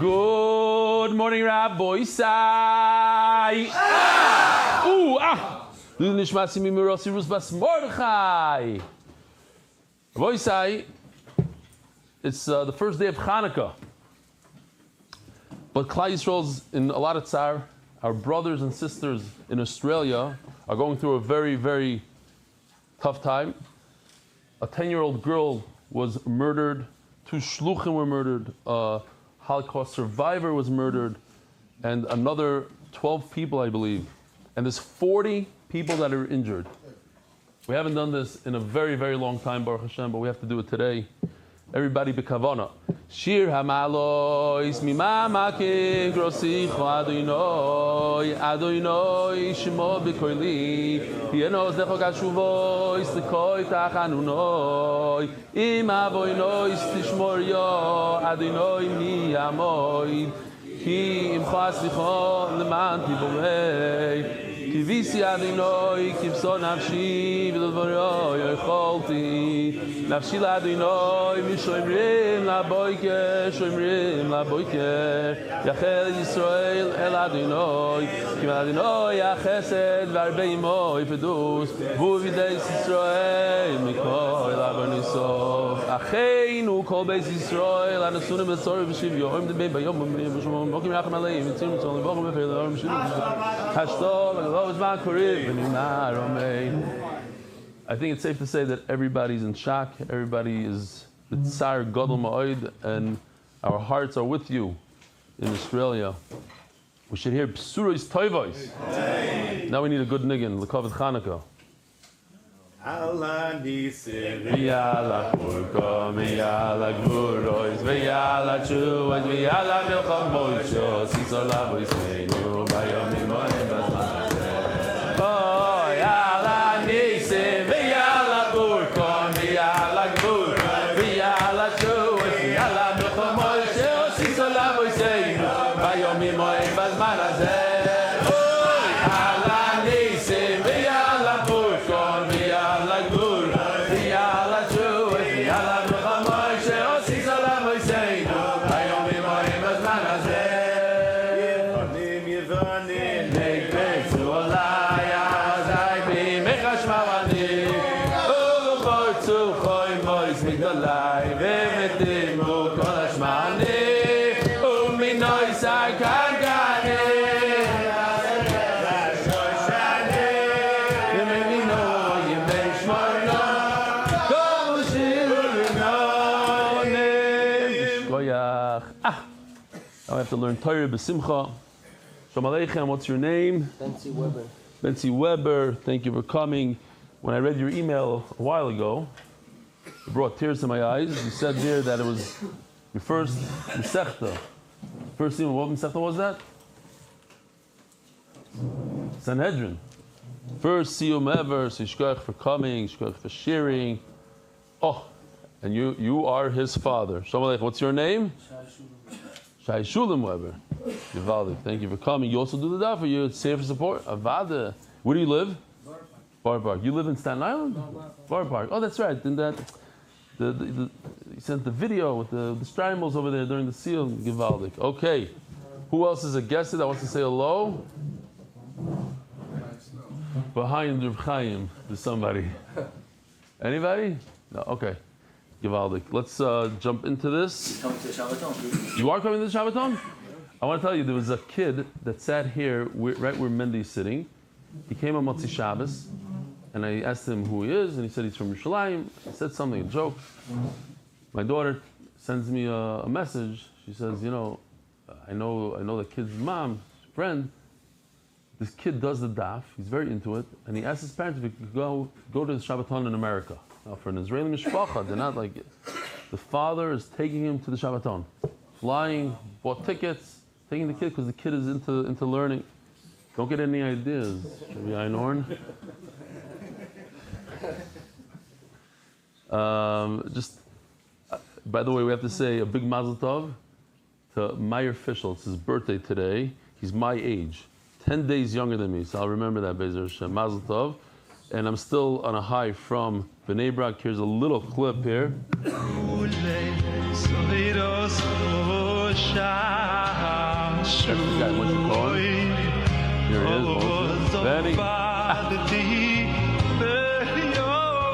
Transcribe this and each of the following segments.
Good morning, Rabbi Sai. Nishmasi Mimirosi Rus Bas Mordechai. Rabbi Sai, it's the first day of Hanukkah. But Klal Yisrael's in a lot of tsar. Our brothers and sisters in Australia are going through a very, very tough time. A 10-year-old girl was murdered. 2 shluchim were murdered. A Holocaust survivor was murdered. And another 12 people, I believe. And there's 40 people that are injured. We haven't done this in a very, very long time, Baruch Hashem, but we have to do it today. Everybody bekavana. Shir hamalois mimamakim grosicho Adonai Adonai shemo b'koili Yenos lechok hashuvois lekoi tachanunoi Im avoinois tishmor yo Adonai mi amoid Ki imcha aslicho leman tiborei Kivisi Adonai kivso nafshi v'ledvaro yocholti Nafshi l'Adonai mishoimrim laboiker Yachel Yisrael el Adonai Kim Adonai yachesed v'arbei imo yifedus V'uvideis Yisrael mikol abonisov Acheinu kol beis Yisrael anasunim b'tzor v'shivyo Im debei bayom v'shomom mokim yacham aleim v'tzim v'tzom v'vochem v'feil v'orim shivyo Hashtol I think it's safe to say that everybody's in shock. Everybody is tsar gadol ma'od, and our hearts are with you in Australia. We should hear bsuros toivos. Now we need a good niggin, l'kavod Chanukah. Allah nisim v'yala kurko v'yala gvuros v'yala tshuvat v'yala milcham moishos Yisrael avoseinu b'yomim moed b'zman I have to learn Torah b'simcha. Shalom Aleichem, what's your name? Benzi Weber. Benzi Weber, thank you for coming. When I read your email a while ago, it brought tears to my eyes. You said there that it was your first Masechta. First email, what Masechta was that? Sanhedrin. First siyum ever, so shkoyach for coming, shkoyach for sharing. Oh, and you are his father. Shalom Aleichem, what's your name? Shai Shulam Weber. Givaldi, thank you for coming. You also do the daf, or you're here for support? Avada. Where do you live? Bar Park. You live in Staten Island? Bar Park. Oh, that's right. And that, you sent the video with the strimals over there during the seal. Givaldi. Okay. Who else is a guest that wants to say hello? Behind Reb Chaim, there's somebody. Anybody? No. Okay. Givaldik. Let's jump into this. Coming to the Shabbaton. You are coming to the Shabbaton? I want to tell you, there was a kid that sat here, right where Mendy's sitting. He came on Motzi Shabbos, and I asked him who he is, and he said he's from Yerushalayim. He said something, a joke. My daughter sends me a message. She says, you know the kid's mom, friend. This kid does the daf. He's very into it, and he asked his parents if he could go to the Shabbaton in America. Now, for an Israeli mishpacha, they're not like it. The father is taking him to the Shabbaton, flying, bought tickets, taking the kid because the kid is into learning. Don't get any ideas, Rabbi Einhorn. By the way, we have to say a big mazel tov to Meyer Fischel. It's his birthday today. He's my age, 10 days younger than me, so I'll remember that, Be'ezer Hashem. Mazel tov. And I'm still on a high from Bnei Brak. Here's a little clip here. That's the guy, Moshe Cohen. Here he is, Moshe. Benny.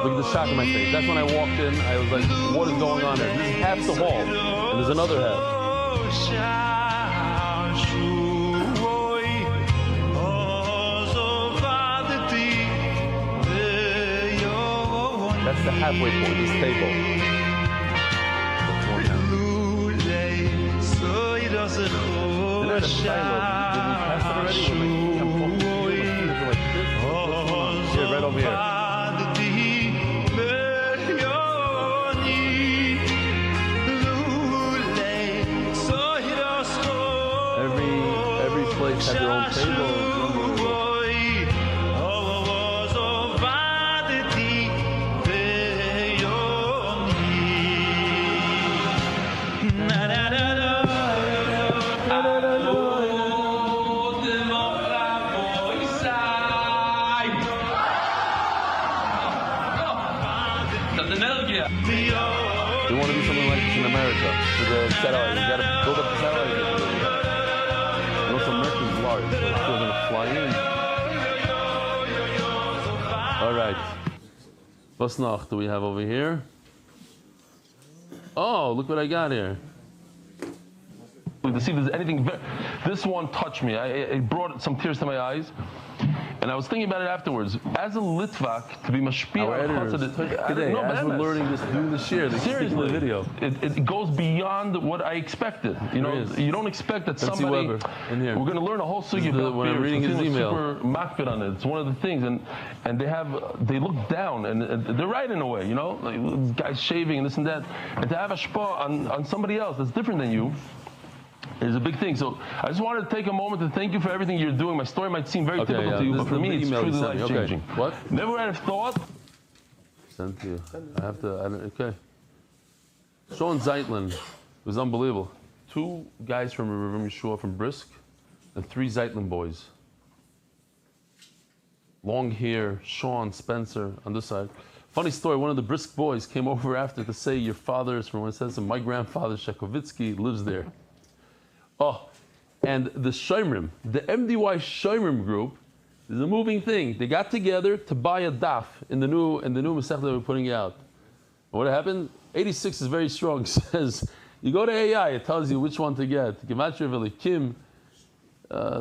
Look at the shock in my face. That's when I walked in. I was like, what is going on there? This is half the hall, and there's another half. That's the halfway point, this table. Did we pass it already? I'm talking to you, my fingers are like this. Here, right over here. Every place has your own table. We want to do something like this in America for the satellite. We got to build up the satellite. You know, some Americans large. So they're going to fly in. All right. What's noch do we have over here? Oh, look what I got here. To see if there's anything. This one touched me. It brought some tears to my eyes. And I was thinking about it afterwards. As a Litvak, to be mashpia on today, as we're learning this, doing this year, seriously, video, it goes beyond what I expected. You know, you don't expect that somebody. In here. We're going to learn a whole sugi about when I'm reading his email. Super makbid on it. It's one of the things, and they look down, and they're right in a way. You know, like, guys shaving and this and that, and to have a shpa on somebody else that's different than you. Is a big thing. So I just wanted to take a moment to thank you for everything you're doing. My story might seem very typical to you, but for me it's truly life-changing. Okay. What? Never would have thought. Sent to you. I have to, okay. Sean Zeitlin was unbelievable. 2 guys from River Yeshua from Brisk, and 3 Zeitlin boys. Long hair, Sean, Spencer on this side. Funny story, one of the Brisk boys came over after to say your father is from, when it says my grandfather Shekovitsky lives there. Oh, and the Shomrim, the MDY Shomrim group, is a moving thing. They got together to buy a daf in the new Masech that we're putting out. And what happened? 86 is very strong. It says, you go to AI, it tells you which one to get. Gematria Velikim,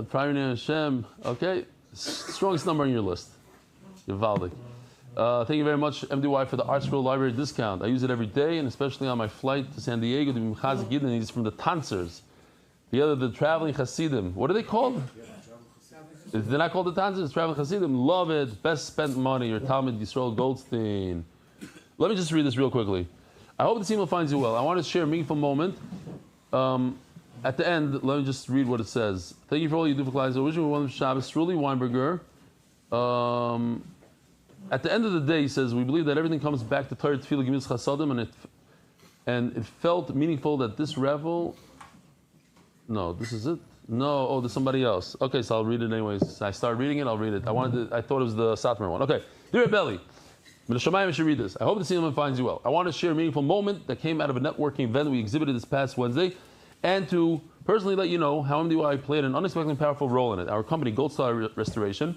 Prime Name Hashem, okay? Strongest number on your list. Yivaldik. Thank you very much, MDY, for the Art Scroll Library discount. I use it every day, and especially on my flight to San Diego to be Mechazik Yidden. It's from the Tanzers. The traveling Hasidim. What are they called? They're not called the Tanzers, traveling Hasidim. Love it. Best spent money. Your Talmud Yisrael Goldstein. Let me just read this real quickly. I hope the email finds you well. I want to share a meaningful moment. At the end, let me just read what it says. Thank you for all you do for clients. Originally, one of Shabbos, Ruli Weinberger. At the end of the day, he says, we believe that everything comes back to Torah Tefillah Gemilas Chasadim, and it felt meaningful that this revel. No, this is it. No, oh, there's somebody else. Okay, so I'll read it anyways. I started reading it. I'll read it. I thought it was the Satmar one. Okay, dear Belly, Shamayim should read this. I hope the cinema finds you well. I want to share a meaningful moment that came out of a networking event we exhibited this past Wednesday, and to personally let you know how MDY played an unexpectedly powerful role in it. Our company, Gold Star Restoration,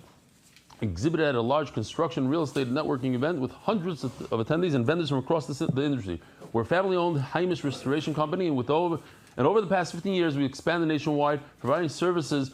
exhibited at a large construction real estate networking event with hundreds of attendees and vendors from across the industry. We're a family-owned Haimish restoration company, and over the past 15 years, we expanded nationwide, providing services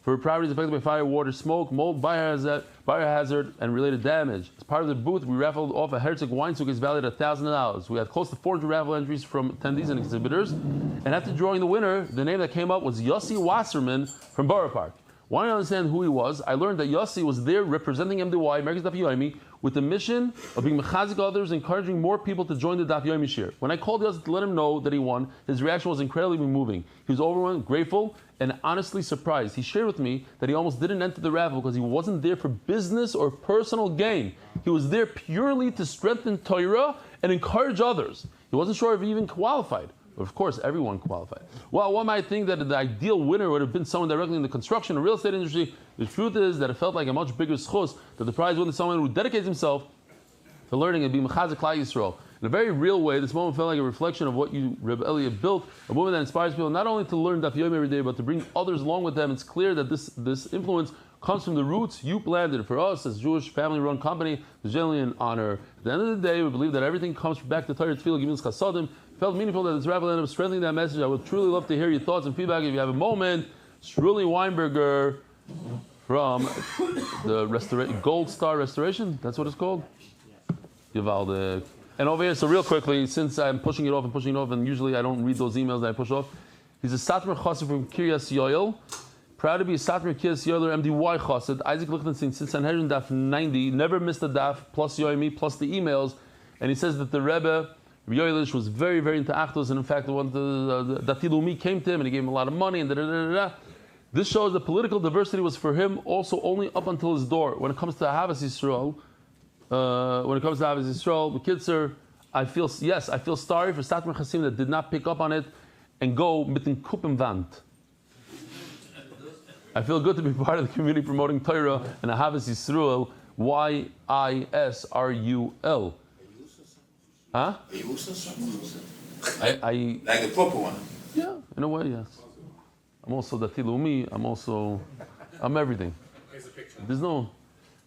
for properties affected by fire, water, smoke, mold, biohazard, and related damage. As part of the booth, we raffled off a Herzog wine suitcase valued at $1,000. We had close to 400 raffle entries from attendees and exhibitors. And after drawing the winner, the name that came up was Yossi Wasserman from Borough Park. Wanting to understand who he was, I learned that Yossi was there representing MDY, America's Daf Yomi, with the mission of being mechazik others, encouraging more people to join the Daf Yomi shir. When I called Yossi to let him know that he won, his reaction was incredibly moving. He was overwhelmed, grateful, and honestly surprised. He shared with me that he almost didn't enter the raffle because he wasn't there for business or personal gain. He was there purely to strengthen Torah and encourage others. He wasn't sure if he even qualified. But of course, everyone qualified. Well, one might think that the ideal winner would have been someone directly in the construction or real estate industry. The truth is that it felt like a much bigger schus that the prize went to someone who dedicates himself to learning and being mechazik Klal Yisrael. In a very real way, this moment felt like a reflection of what you, Reb Eli, have built, a movement that inspires people not only to learn Daf Yomi every day, but to bring others along with them. It's clear that this influence comes from the roots you planted. For us, as a Jewish family-run company, it's generally an honor. At the end of the day, we believe that everything comes back to Torah, Tefillah, Gimel, Chasadim. Felt meaningful that this rabbit ended up strengthening that message. I would truly love to hear your thoughts and feedback if you have a moment. Shruly Weinberger from the Gold Star Restoration. That's what it's called? Givaldic. And over here, so real quickly, since I'm pushing it off, and usually I don't read those emails that I push off. He's a Satmar Chassid from Kiryas Yoel. Proud to be a Satmar Kiryas Yoel, MDY Chassid. Isaac Lichtenstein, since Sanhedrin Daf 90, never missed a Daf, plus Yomi, plus the emails. And he says that the Rebbe, Yoelish, was very, very into Achdus, and in fact, the Dafyomi came to him and he gave him a lot of money, and da-da-da-da-da. This shows that political diversity was for him also only up until his door. When it comes to Ahavas Yisrael, the kids are, I feel sorry for Satmar Chasim that did not pick up on it and go mitten Kuppenwand. I feel good to be part of the community promoting Torah and Ahavas Yisrael, YISRUL. Huh? I like the proper one. Yeah, in a way, yes. I'm also Dati Leumi. I'm everything.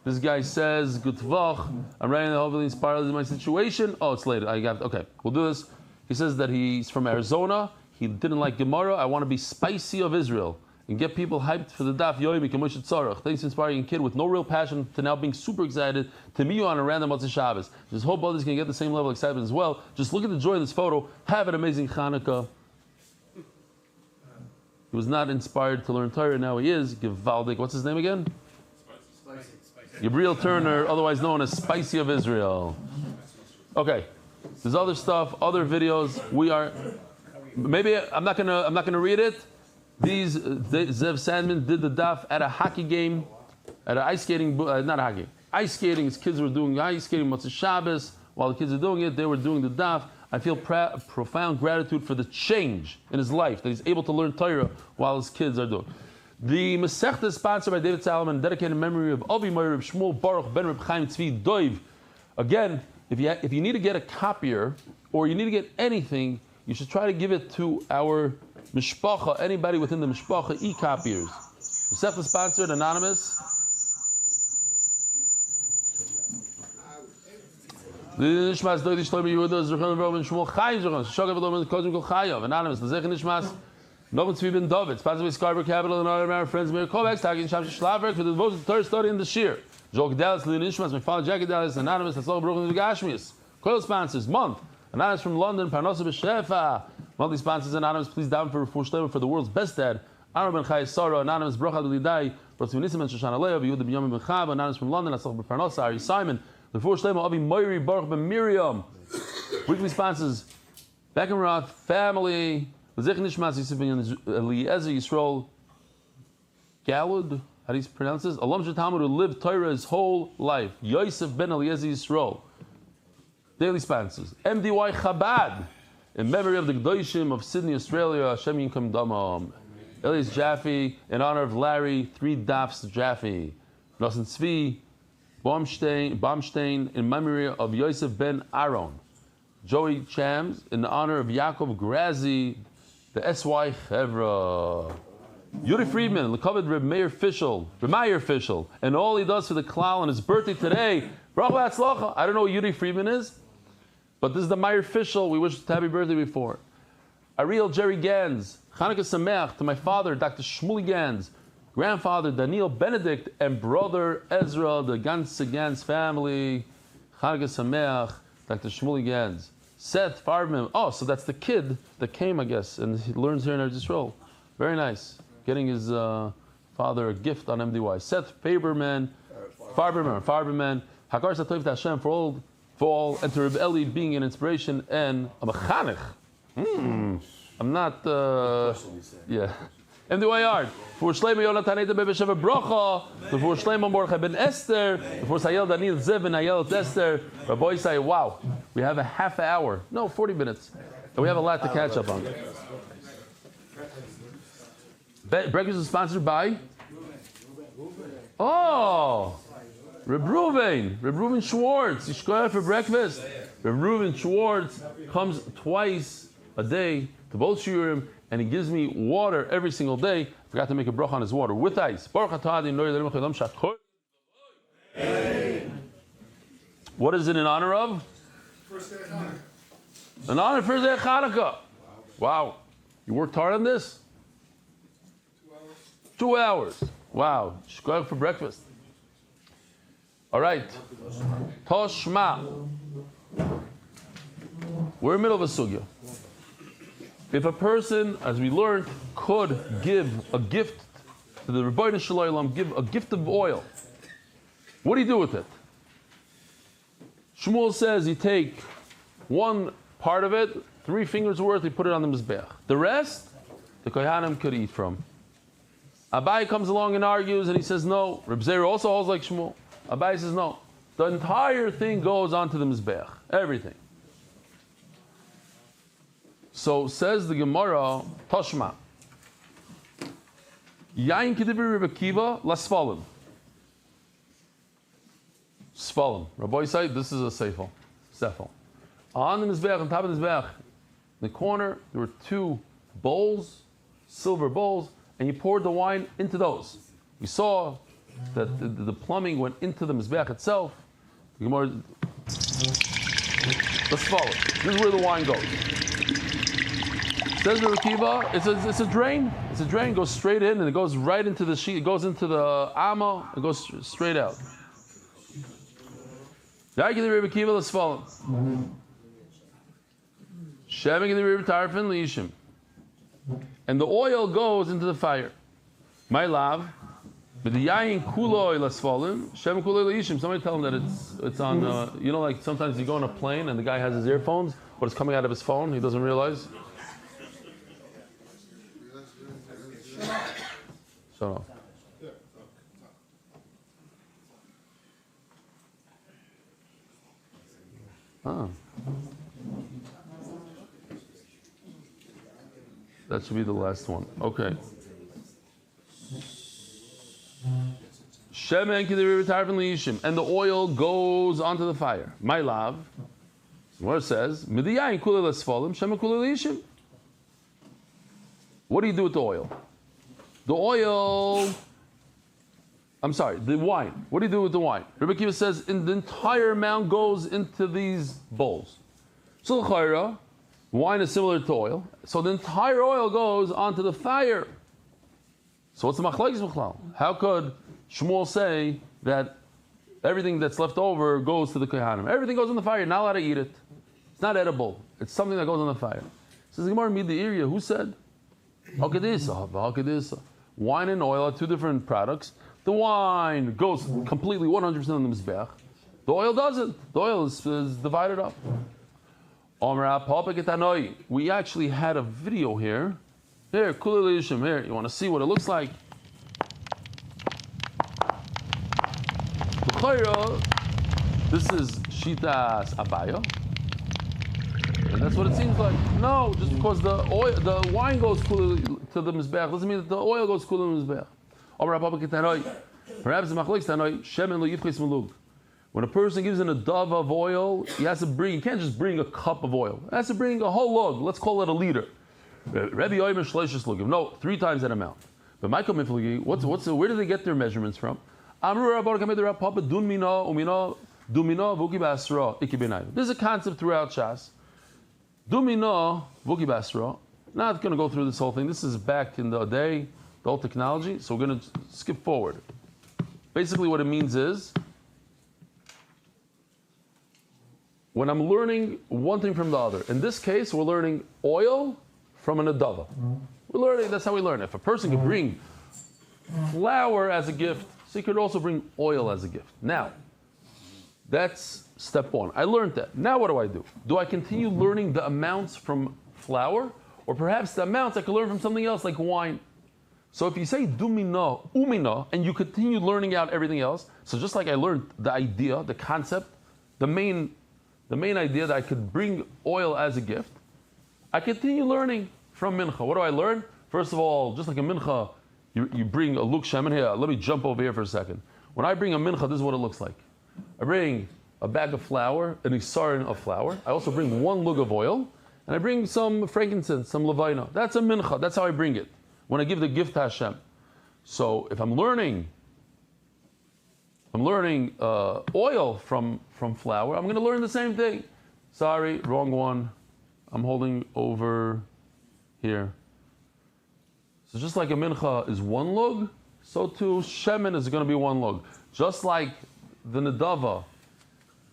This guy says, Good Tvach, I'm writing the hopefully inspired in my situation. Oh, it's later. Okay, we'll do this. He says that he's from Arizona. He didn't like Gemara. I want to be spicy of Israel and get people hyped for the Daf Yomi K'Moshe Tzarech. Thanks, inspiring kid with no real passion to now being super excited to meet you on a random Motzei Shabbos. Just hope others can get the same level of excitement as well. Just look at the joy in this photo. Have an amazing Hanukkah. He was not inspired to learn Torah. Now he is. Givaldic. What's his name again? Spicy. Gabriel Turner, otherwise known as Spicy of Israel. Okay. There's other stuff, other videos. I'm not gonna read it. Zev Sandman did the daf at a hockey game, at an ice skating, not hockey, ice skating. His kids were doing ice skating, Motzei Shabbos. While the kids are doing it, they were doing the daf. I feel profound gratitude for the change in his life, that he's able to learn Torah while his kids are doing. The Masechta is sponsored by David Salomon, dedicated in memory of Avi Meir Reb Shmuel Baruch Ben Reb Chaim Tzvi Doiv. Again, if you need to get a copier, or you need to get anything, you should try to give it to our Mishpacha, anybody within the Mishpacha, e-copiers. Masechta sponsored, anonymous. Anonymous, Lezech Novin Tzvi Ben David, sponsored by Scarborough Capital and our friends Meir Kovacs, tagging Shamshi Shlavrik for the devotion to Torah study in the Shir. Joel Gedalis, Lina Nishmas, my father Jack Gedalis, anonymous, Hatzlach Baruch and Gashmius. Coil sponsors, month. Anonymous from London, Parnasa B'Shefa. Monthly sponsors, anonymous, please down for Shlema for the world's best dad. Aaron Ben Chai Sarah, anonymous, Bracha L'Lidai, Ratzvi Nisim and Shoshana Leah, Yehuda B'Yomim Ben Chav, anonymous from London, Hatzlach B'Parnasa, Ari Simon. The Shlema, Avi Moiri, Baruch Ben Miriam. Weekly sponsors, Beckenroth, family. Lezech Nishmas Yosef Ben Eliezer Yisrael Galud, how do you pronounce this? Alam Talmud, who lived Torah his whole life. Yosef Ben Eliezer Yisrael. Daily sponsors. MDY Chabad, in memory of the Gdoshim of Sydney, Australia. Hashem Yinkum Damam. Elias Jaffe, in honor of Larry, 3 Dafs Jaffe. Nosson Tzvi Baumstein, in memory of Yosef Ben Aaron. Joey Chams, in honor of Yaakov Grazi, the SY Chevra. Yuri Friedman, the covered Reb Meir Fischel, and all he does for the Klal on his birthday today. Bracha Hatzlacha. I don't know who Yuri Friedman is, but this is the Meir Fischel. We wish happy birthday before. Ariel Jerry Gans, Chanukah Sameach to my father, Dr. Shmuley Gans, grandfather Daniel Benedict, and brother Ezra, the Gans family. Chanukah Sameach, Dr. Shmuley Gans. Seth Farberman. Oh, so that's the kid that came, I guess, and he learns here in Eretz Yisrael. Very nice. Getting his father a gift on MDY. Seth Farberman. Hakar Satov to Hashem for all, and to Reb Eli being an inspiration and a mechanech. I'm not, yeah. MDY Art. For Shleima Yonatan Eita Bebesheva Brocha. For Shleima Mordechai Ben Esther. For Sayel Daniel Zev and Ayel Esther. Rabbi say, wow, we have a half hour. No, 40 minutes. And we have a lot to catch up on. Breakfast is sponsored by? Oh! Reb Ruven Schwartz. Yishkoyah for breakfast. Rav Reuven Schwartz comes twice a day to both shiurim, and he gives me water every single day. I forgot to make a bracha on his water with ice. What is it in honor of? First day of Hanukkah. In honor of first day of Hanukkah. Wow. You worked hard on this? 2 hours. Wow. Shkoyach for breakfast. All right. Toshma. We're in the middle of a sugya. If a person, as we learned, could give a gift to the Rebbeinu Shalom, give a gift of oil, what do you do with it? Shmuel says you take one part of it, 3 fingers worth, you put it on the mizbeach. The rest, the kohanim could eat from. Abai comes along and argues, and he says no. Reb Zera also holds like Shmuel. Abai says no. The entire thing goes onto the mizbeach. Everything. So says the Gemara, Toshma. Yain kedivri Reb Akiva lasfalim. Sfalim. Rabbi said this is a seifel. Sefel. On the mizbeach, on top of the mizbeach, in the corner, there were 2 bowls, silver bowls, and you poured the wine into those. We saw that the plumbing went into the mizbeach itself. The Gemara, let's follow it. This is where the wine goes. Says the Rekiva, it's a drain. It's a drain. It goes straight in, and it goes right into the sheet. It goes into the amma. It goes straight out. Let's follow. And the oil goes into the fire. My love, somebody tell him that it's on. Like sometimes you go on a plane and the guy has his earphones, but it's coming out of his phone. He doesn't realize. Shut up. That should be the last one. Okay. And the oil goes onto the fire. My love. Where it says, what do you do with the oil? The wine. What do you do with the wine? Rebbe Akiva says, the entire amount goes into these bowls. So the wine is similar to oil. So the entire oil goes onto the fire. So what's the machlokes b'chlal? How could Shmuel say that everything that's left over goes to the kohanim? Everything goes in the fire. You're not allowed to eat it. It's not edible. It's something that goes on the fire. Says the Gemara, the area. Who said? Wine and oil are 2 different products. The wine goes completely 100% on the mizbeach. The oil doesn't. The oil is divided up. We actually had a video here. Here, here. You want to see what it looks like? This is Shitas Abaya. And that's what it seems like. No, just because the wine goes to the mizbeach doesn't mean that the oil goes to the mizbeach. Perhaps the machlokes tanoi shemen lo yifchis melug. When a person gives in a dove of oil, he can't just bring a cup of oil. He has to bring a whole lug. Let's call it a liter. Rebbe Oimer shleishis lugim. No, 3 times that amount. But Michael Miflagi, where do they get their measurements from? This is a concept throughout Shas. Dumino vuki basra. Not going to go through this whole thing. This is back in the day, the old technology. So we're going to skip forward. Basically, what it means is, when I'm learning one thing from the other. In this case, we're learning oil from an adava. That's how we learn. If a person could bring flour as a gift, so he could also bring oil as a gift. Now, that's step 1. I learned that. Now what do? Do I continue learning the amounts from flour? Or perhaps the amounts I could learn from something else like wine? So if you say dumina, umina, and you continue learning out everything else, so just like I learned the idea, the concept, the main idea that I could bring oil as a gift, I continue learning from mincha. What do I learn? First of all, just like a mincha, you bring a luk shemen here. Let me jump over here for a second. When I bring a mincha, this is what it looks like. I bring a bag of flour, an isarin of flour. I also bring 1 lug of oil, and I bring some frankincense, some levina. That's a mincha. That's how I bring it when I give the gift to Hashem. So if I'm learning oil from flour, I'm going to learn the same thing. Sorry, wrong one. I'm holding over here. So just like a mincha is 1 lug, so too shemen is going to be 1 lug. Just like the nedava,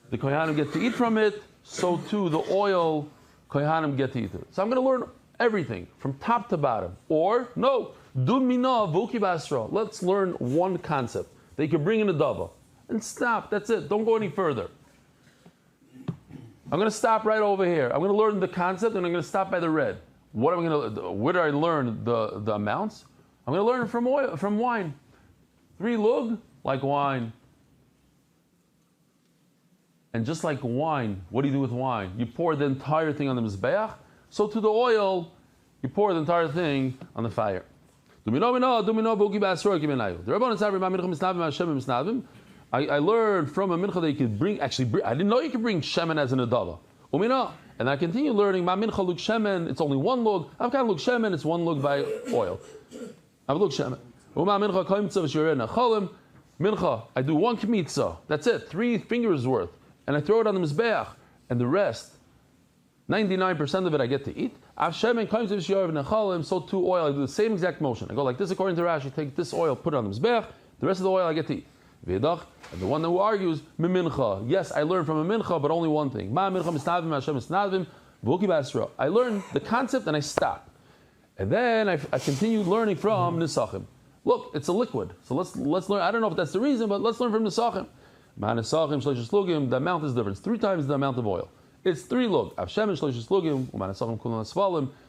the kohanim get to eat from it, so too the oil, kohanim get to eat it. So I'm going to learn everything from top to bottom. Or, no, dun mina vuki basra. Let's learn one concept. They could bring in a dava and stop. That's it. Don't go any further. I'm going to stop right over here. I'm going to learn the concept and I'm going to stop by the red. What am I going to? Where do I learn the amounts? I'm going to learn from wine. 3 lug, like wine. And just like wine, what do you do with wine? You pour the entire thing on the mizbeach. So to the oil, you pour the entire thing on the fire. I learned from a mincha that you could bring. Actually, I didn't know you could bring shemen as an adava. And I continue learning. Ma mincha lug shemen. It's only 1 lug. I've got lug shemen. It's 1 lug by oil. I've lug shemen. Mincha. I do 1 kmitza. That's it. 3 fingers worth, and I throw it on the mizbeach, and the rest, 99% of it, I get to eat. So too oil. I do the same exact motion. I go like this according to Rashi. Take this oil, put it on the mizbeach. The rest of the oil I get to eat. And the one who argues, mincha. Yes, I learned from a mincha, but only one thing. I learned the concept and I stop. And then I continue learning from Nisachim. Look, it's a liquid. So let's learn. I don't know if that's the reason, but let's learn from Nisachim. The amount is different. It's 3 times the amount of oil. It's 3 lug.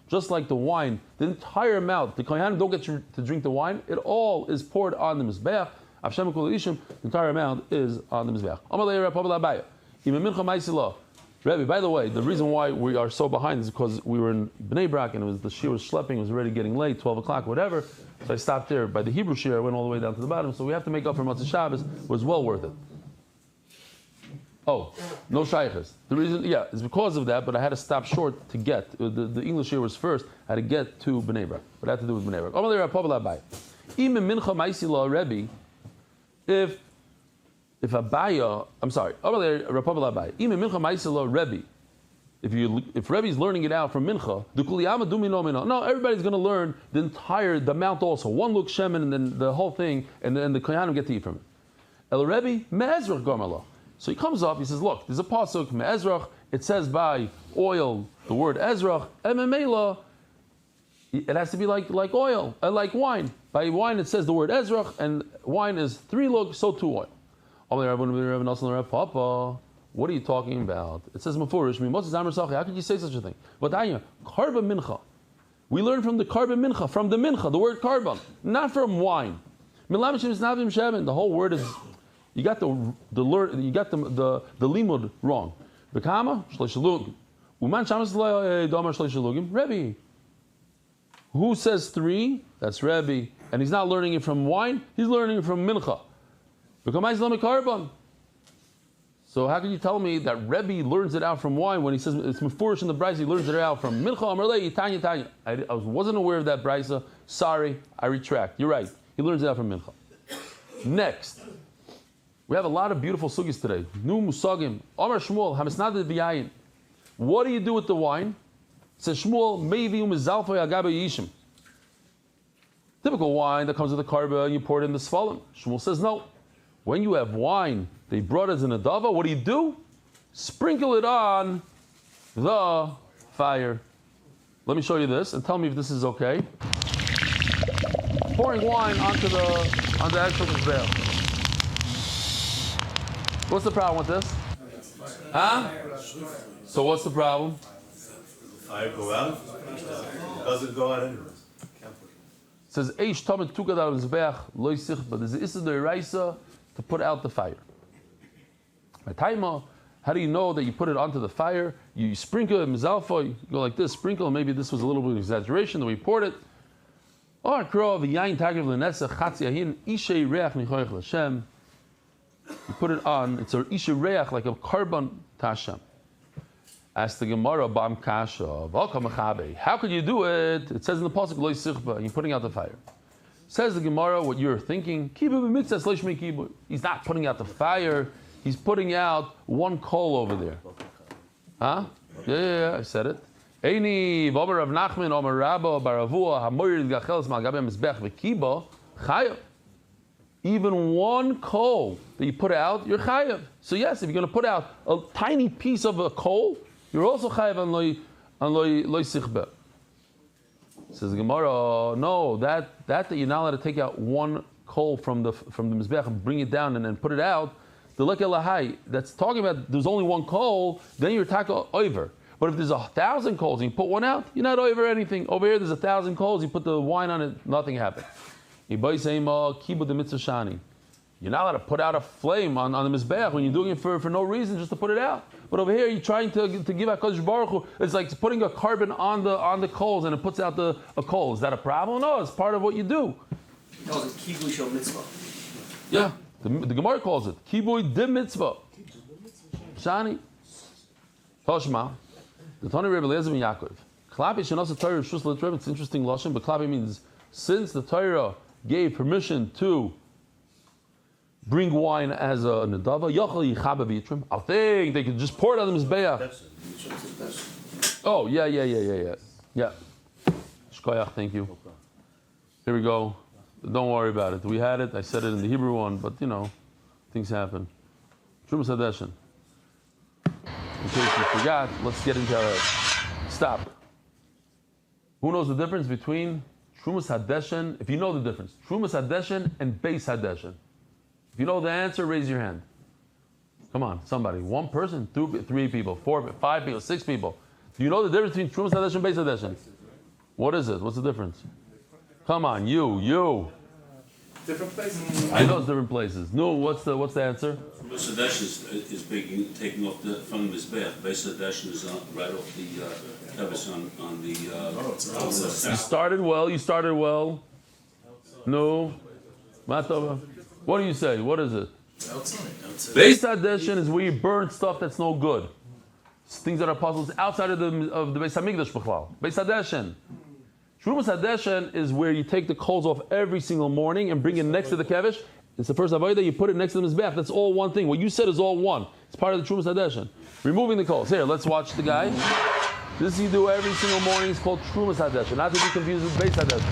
Just like the wine, the entire amount, the kohanim don't get to drink the wine. It all is poured on the mizbeach. The entire amount is on the mizbeach. Rebbe, by the way, the reason why we are so behind is because we were in Bnei Brak and the shir was schlepping, it was already getting late, 12 o'clock, whatever. So I stopped there by the Hebrew shir, I went all the way down to the bottom. So we have to make up for Motzei Shabbos. It was well worth it. Oh, no shaykhs. The reason, is because of that, but I had to stop short to get. The English year was first. I had to get to Bnei Brak. But it had to do with Bnei Brak. If Abaya, I'm sorry, if Rebbe's learning it out from Mincha, no, everybody's going to learn the amount also. 1 lug shemen and then the whole thing, and then the kohanim get to eat from it. El Rebbe, me'ezrach gomarla. So he comes up, he says, look, there's a pasuk, me'ezrach, it says by oil, the word ezrach, ememela, it has to be like oil, like wine. By wine it says the word ezrach, and wine is 3 lug, so 2 oil. What are you talking about? It says mafurish, how could you say such a thing? But karba mincha. We learn from the karba mincha, from the mincha, the word karba, not from wine. The whole word is, you got the limud wrong. Rebbe. Who says 3? That's Rebbe. And he's not learning it from wine, he's learning it from mincha. So how can you tell me that Rebbe learns it out from wine when he says it's mefurish in the brisa, he learns it out from mincha amarlei tanya. I wasn't aware of that brisa. Sorry, I retract. You're right. He learns it out from mincha. Next, we have a lot of beautiful sugis today. Nu musagim, Amar Shmuel, hamisnad v'yayin. What do you do with the wine? It says Shmuel, maybe umizalfay agabe yishim. Typical wine that comes with the karba and you pour it in the sfalim. Shmuel says no. When you have wine, they brought as an adava, what do? Sprinkle it on the fire. Let me show you this and tell me if this is okay. Pouring wine onto the actual mizbeach. What's the problem with this? Huh? So what's the problem? Fire go out? It doesn't go out anyway. It says Eish Tamid Tukad al Mizbeach Lo Yisich, but there's an Issa D'Oraisa to put out the fire. How do you know that you put it onto the fire? You sprinkle it, mizalfa, you go like this, sprinkle, maybe this was a little bit of exaggeration, the way you poured it. You put it on. It's a isha reach, like a carbon tasha. Ask the Gemara, Bam Kasha, how could you do it? It says in the pasuk, Lo Sichba, you're putting out the fire. Says the Gemara, what you're thinking, he's not putting out the fire, he's putting out one coal over there. Huh? Yeah, I said it. Eini, Vomer Rav Nachman, Omer Rabba, Baravua, Hamoyer Gachels, Malgabem Mizbech, Vekiba, Chayav. Even one coal that you put out, you're chayav. So yes, if you're going to put out a tiny piece of a coal, you're also chayav on loy sichbe. Says the Gemara, no, that you're not allowed to take out one coal from the mizbech and bring it down and then put it out. The leke lahai, that's talking about there's only one coal, then you're taka over. But if there's 1,000 coals and you put one out, you're not over anything. Over here, there's 1,000 coals, you put the wine on it, nothing happened. You're not allowed to put out a flame on the mizbeach when you're doing it for no reason, just to put it out. But over here, you're trying to give HaKadosh Baruch Hu, it's like putting a carbon on the coals and it puts out a coal. Is that a problem? No, it's part of what you do. No, it's kibui shel mitzvah. Yeah, the Gemara calls it kibui de mitzvah. Shani. Toshma. The Tani Rebbe Eliezer ben Yaakov. Klapi shenasa Torah Rishus L'Torah. It's interesting lashon, but klapi means since the Torah gave permission to bring wine as a nedava, yachal yichaba v'yitrim. I think they could just pour it on the mizbeach. Oh, yeah. Shkoyach, thank you. Here we go. Don't worry about it. We had it. I said it in the Hebrew one, but things happen. Trumas Hadeshin. In case you forgot, let's get into our stop. Who knows the difference between Trumas Hadeshin? If you know the difference, Trumas Hadeshin and Beis Hadeshin. If you know the answer, raise your hand. Come on, somebody. One person, three people, 4, 5 people, 6 people. Do you know the difference between Trumas Hadeshin and Beis Hadeshin? What is it? What's the difference? Come on, you. Different places. I know it's different places. No, what's the answer? Beis Hadash is taking off from the mizbeach. Beis Hadash is right off the tevis on the. You started well. No, Matova. What do you say? What is it? Outside. Beis Hadeshin is where you burn stuff that's no good. Things that are puzzles outside of the Beis Hamikdash b'chlal. Beis Hadeshin. Trumas Hadeshin is where you take the coals off every single morning and bring it next to the kevish. It's the first avodah, you put it next to the mizbeach. That's all one thing. What you said is all one. It's part of the Trumas Hadeshin. Removing the coals. Here, let's watch the guy. This you do every single morning. It's called Trumas Hadeshin. Not to be confused with Beis Hadeshin.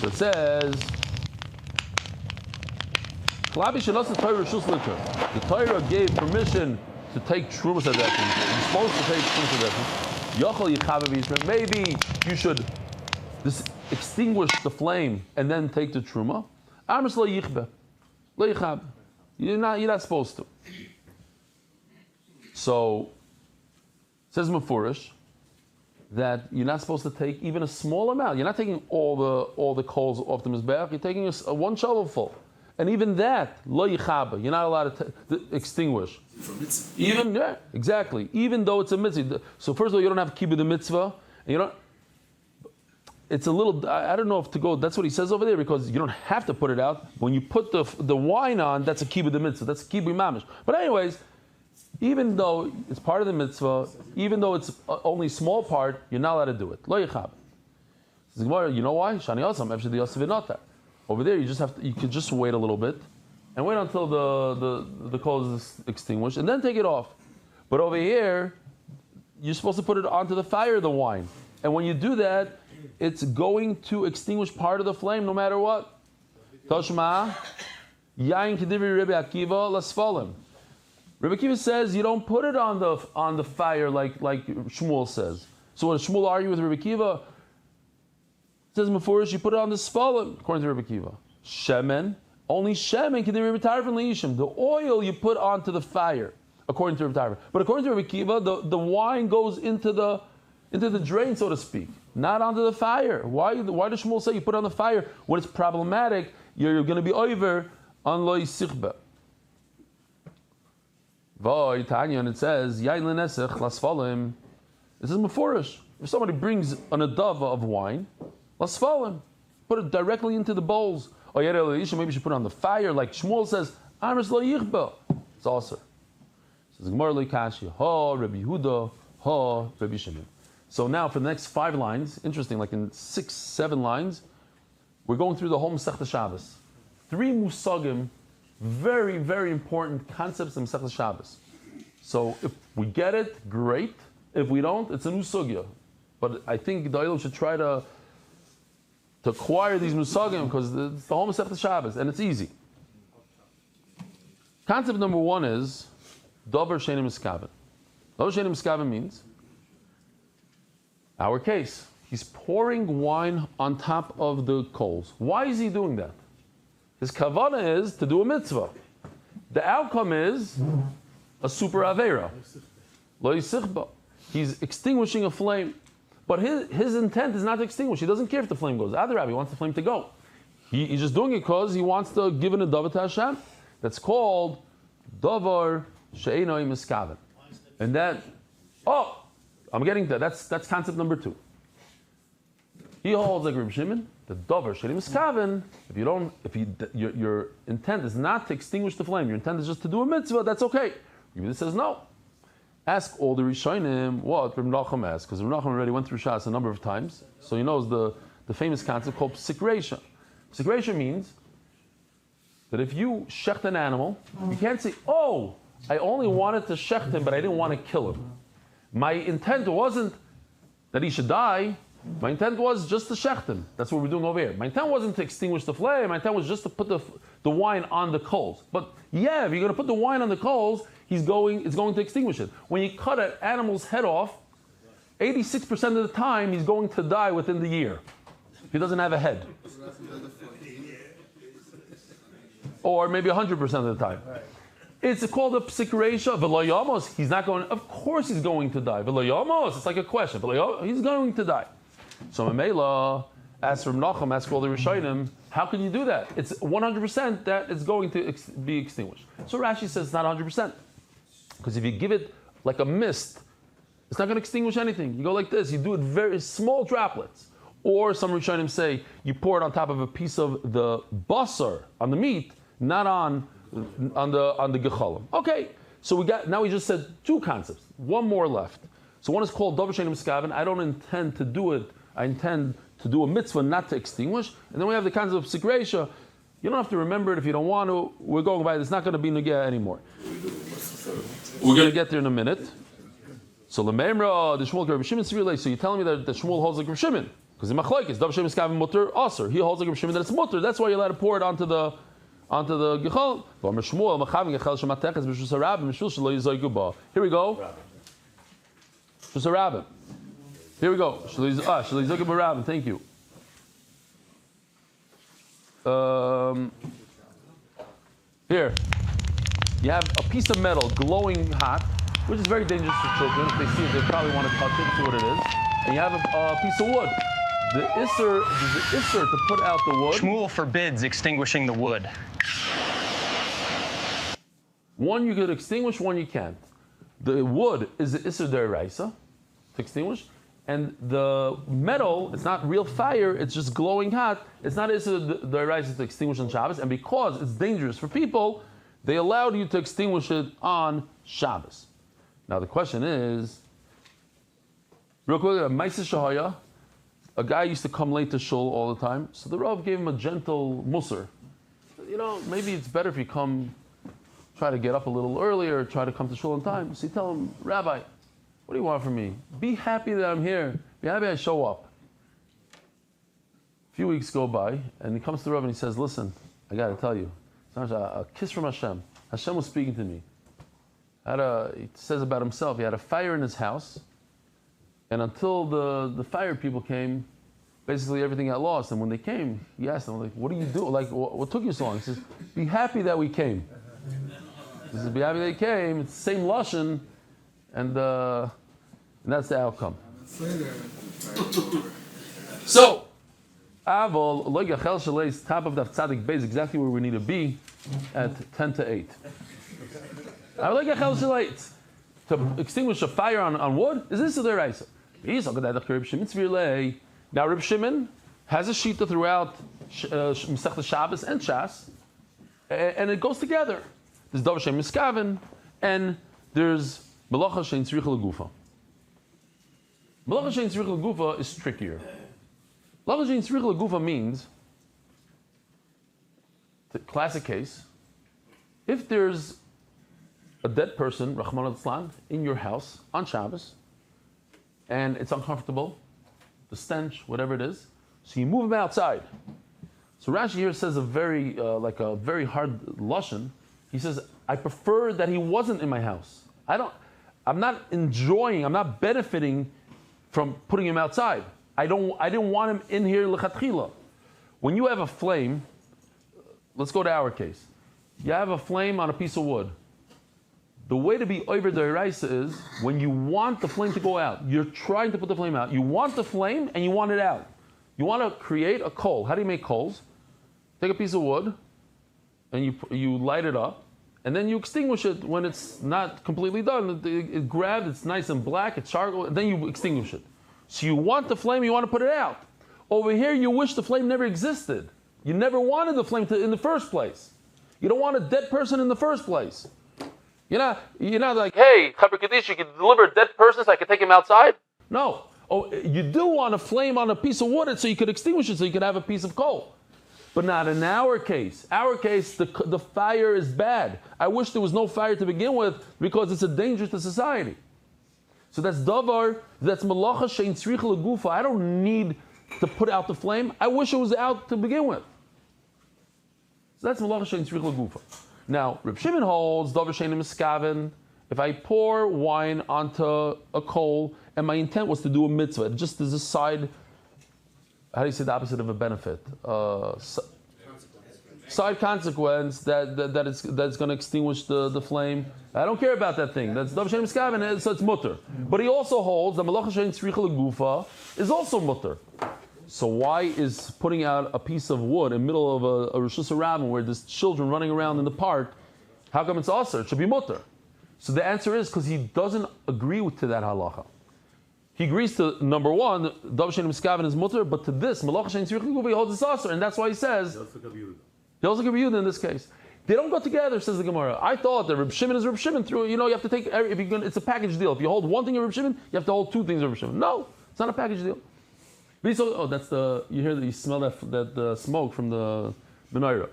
So it says, the Torah gave permission to take Trumas Hadeshin. You're supposed to take Trumas Hadeshin. Maybe you should extinguish the flame and then take the Truma. You're not supposed to. So, it says Mefurish that you're not supposed to take even a small amount. You're not taking all the coals off the mizbeach. You're taking one shovelful. And even that, lo yichaba, you're not allowed to extinguish. Exactly. Even though it's a mitzvah. So first of all, you don't have kibbud the mitzvah, and you don't. It's a little. I don't know if to go. That's what he says over there, because you don't have to put it out. When you put the wine on, that's a kibbud the mitzvah. That's a kibbud mamish. But anyways, even though it's part of the mitzvah, even though it's only a small part, you're not allowed to do it. Lo yichaba. You know why? Shani osam efshei diyosav inota. Over there, you could just wait a little bit and wait until the coal is extinguished and then take it off. But over here, you're supposed to put it onto the fire, the wine. And when you do that, it's going to extinguish part of the flame no matter what. Toshma, yain kedivri Rebbe Akiva lasfalim. Rebbe Akiva says you don't put it on the fire like Shmuel says. So when Shmuel argued with Rebbe Akiva, it says Mefurish, you put it on the sfalim, according to Rebbe Akiva. Shemen, only shemen can be retarvin leishim. The oil you put onto the fire, according to Rebbe Tarfon. But according to Rebbe Akiva, the wine goes into the drain, so to speak, not onto the fire. Why does Shmuel say you put it on the fire when it's problematic? You're going to be over on lo yisichba. Voy Tanya, and it says yain lenesech lasfalim. This is Mefurish. if somebody brings an adava of wine, let's follow him. Put it directly into the bowls. Or maybe you should put it on the fire, like Shmuel says, Amris lo yichba. It's also. Says Gemara lo kashi, ha Rabbi Yehuda, ha Rabbi Shimon. So now for the next 5 lines, interesting, like in 6, 7 lines, we're going through the whole Masechta Shabbos. 3 musagim, very, very important concepts in Masechta Shabbos. So if we get it, great. If we don't, it's a new sugya. But I think the Ariel should try to acquire these musagim because it's the whole Masechta Shabbos, and it's easy. Concept number 1 is Dover Sheni Miskaven. Dover Sheni Miskaven means our case. He's pouring wine on top of the coals. Why is he doing that? His kavanah is to do a mitzvah. The outcome is a super avera. Lo yisichba. He's extinguishing a flame. But his intent is not to extinguish. He doesn't care if the flame goes. Other Rabbi wants the flame to go. He's just doing it because he wants to give an adavar to Hashem. That's called davar she'enoi miskaven. And that, I'm getting there. That's concept number 2. He holds like Reb Shimon, the davar she'enoi miskaven. Your intent is not to extinguish the flame. Your intent is just to do a mitzvah. That's okay. Reb says no. Ask all the Rishonim what Reb Nachum asked, because Reb Nachum already went through Shas a number of times, so he knows the famous concept called psikresha. Psikresha means that if you shecht an animal, you can't say, oh, I only wanted to shecht him, but I didn't want to kill him. My intent wasn't that he should die. My intent was just to shecht him. That's what we're doing over here. My intent wasn't to extinguish the flame. My intent was just to put the wine on the coals. But yeah, if you're going to put the wine on the coals, it's going to extinguish it. When you cut an animal's head off, 86% of the time he's going to die within the year. He doesn't have a head. Or maybe 100% of the time. It's called a psikresha. V'lo he's not going, of course he's going to die. V'lo it's like a question. He's going to die. So Mamela asks from Nachum, ask all the Rishonim, how can you do that? It's 100% that it's going to be extinguished. So Rashi says it's not 100%. Because if you give it like a mist, it's not going to extinguish anything. You go like this, you do it very small droplets. Or some Rishonim say, you pour it on top of a piece of the basar, on the meat, not on the gechalim. Okay, so we just said 2 concepts. 1 more left. So one is called Dover Shenim Skaven. I don't intend to do it. I intend to do a mitzvah, not to extinguish. And then we have the concept of Psikresha. You don't have to remember it if you don't want to. We're going by it. It's not going to be Nugeh anymore. We're going to get there in a minute. So Lememra, the Shmuel Reb Shimon Sri. So you're telling me that the Shmuel holds like Reb Shimon because in Machlokes, Dover Shenim Skaven mutter aser. He holds like Reb Shimon that it's mutter. That's why you're allowed to pour it onto the gechal. Here we go. Here we go. Thank you. Here, you have a piece of metal glowing hot, which is very dangerous for children. If they see it, they probably want to touch it, see what it is. And you have a piece of wood. The isser to put out the wood. Shmuel forbids extinguishing the wood. One you could extinguish, one you can't. The wood is the isser deraisa to extinguish, and the metal, it's not real fire, it's just glowing hot. It's not isser deraisa to extinguish on Shabbos, and because it's dangerous for people, they allowed you to extinguish it on Shabbos. Now the question is, real quick, Maisa Shahaya, a guy used to come late to shul all the time, so the Rav gave him a gentle musar. Maybe it's better if you try to get up a little earlier, try to come to shul on time. So you tell him, Rabbi, what do you want from me? Be happy that I'm here. Be happy I show up. A few weeks go by, and he comes to the Rav and he says, listen, I got to tell you, a kiss from Hashem. Hashem was speaking to me. He says about himself, he had a fire in his house, and until the fire people came, basically everything got lost. And when they came, he asked them, like, what do you do? Like, what took you so long? He says, be happy that we came. He says, be happy they came. It's the same lashon, and that's the outcome. So, Avol Loigachel Shalei's top of Daf Tzadik Beis, exactly where we need to be at 10 to 8. Avol Loigachel Shalei to extinguish a fire on wood is this the deraisa? Now Reb Shimon has a shita throughout Masechta Shabbos and Shas, and it goes together. There's Davar Shem Miskaven, and there's Melacha Shein Tzrich L'Gufa. Melacha Shein Tzrich L'Gufa is trickier. Melacha Shein Tzrich L'Gufa means, the classic case, if there's a dead person, Rahman al-Islam, in your house on Shabbos, and it's uncomfortable, the stench, whatever it is, so you move him outside. So Rashi here says a very hard lashon. He says, I prefer that he wasn't in my house. I'm not benefiting from putting him outside. I didn't want him in here lechatchila. When you have a flame, let's go to our case. You have a flame on a piece of wood. The way to be over the Eraisa is when you want the flame to go out, you're trying to put the flame out. You want the flame and you want it out. You want to create a coal. How do you make coals? Take a piece of wood and you light it up, and then you extinguish it when it's not completely done. It grabbed, it's nice and black, it's charcoal, and then you extinguish it. So you want the flame, you want to put it out. Over here, you wish the flame never existed. You never wanted the flame in the first place. You don't want a dead person in the first place. You're not like, hey, Chaber Kaddish, you can deliver a dead person so I can take him outside? No. Oh, you do want a flame on a piece of wood so you could extinguish it, so you could have a piece of coal. But not in our case. Our case, the fire is bad. I wish there was no fire to begin with because it's a danger to society. So that's davar, that's malacha shein tzrich legufa. I don't need to put out the flame. I wish it was out to begin with. So that's malacha shein tzrich legufa. Now, Reb Shimon holds davar shein miskaven. If I pour wine onto a coal and my intent was to do a mitzvah, just as a side, how do you say the opposite of a benefit? Side consequence that's going to extinguish the flame. I don't care about that thing. That's davar shein miskaven, so it's mutter. But he also holds that malacha shein tzrich legufa is also mutter. So why is putting out a piece of wood in the middle of a Rosh Hashanah where there's children running around in the park, how come it's aser? It should be mutter. So the answer is because he doesn't agree to that halacha. He agrees to number one, davar shein miskaven is mutter, but to this, malacha shein tzrich legufa, he holds it's aser, and that's why he says, he also give you in this case. They don't go together, says the Gemara. I thought that Reb Shimon is Reb Shimon through, you have to take, it's a package deal. If you hold one thing of Reb Shimon, you have to hold two things of Reb Shimon. No, it's not a package deal. Oh, that's you smell that smoke from the menorah.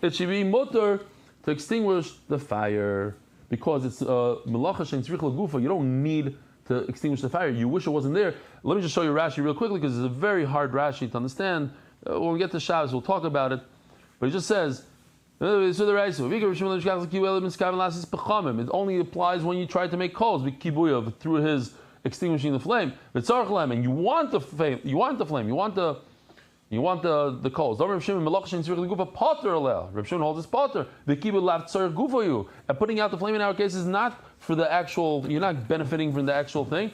It should be mutter to extinguish the fire because it's melacha shein tzrich legufa. You don't need to extinguish the fire. You wish it wasn't there. Let me just show you Rashi real quickly because it's a very hard Rashi to understand. When we get to Shabbos, we'll talk about it. But he just says, it only applies when you try to make coals through his extinguishing the flame. And you want the flame, you want the coals. Reb Shimon holds his potter. And putting out the flame in our case is not for the actual, you're not benefiting from the actual thing.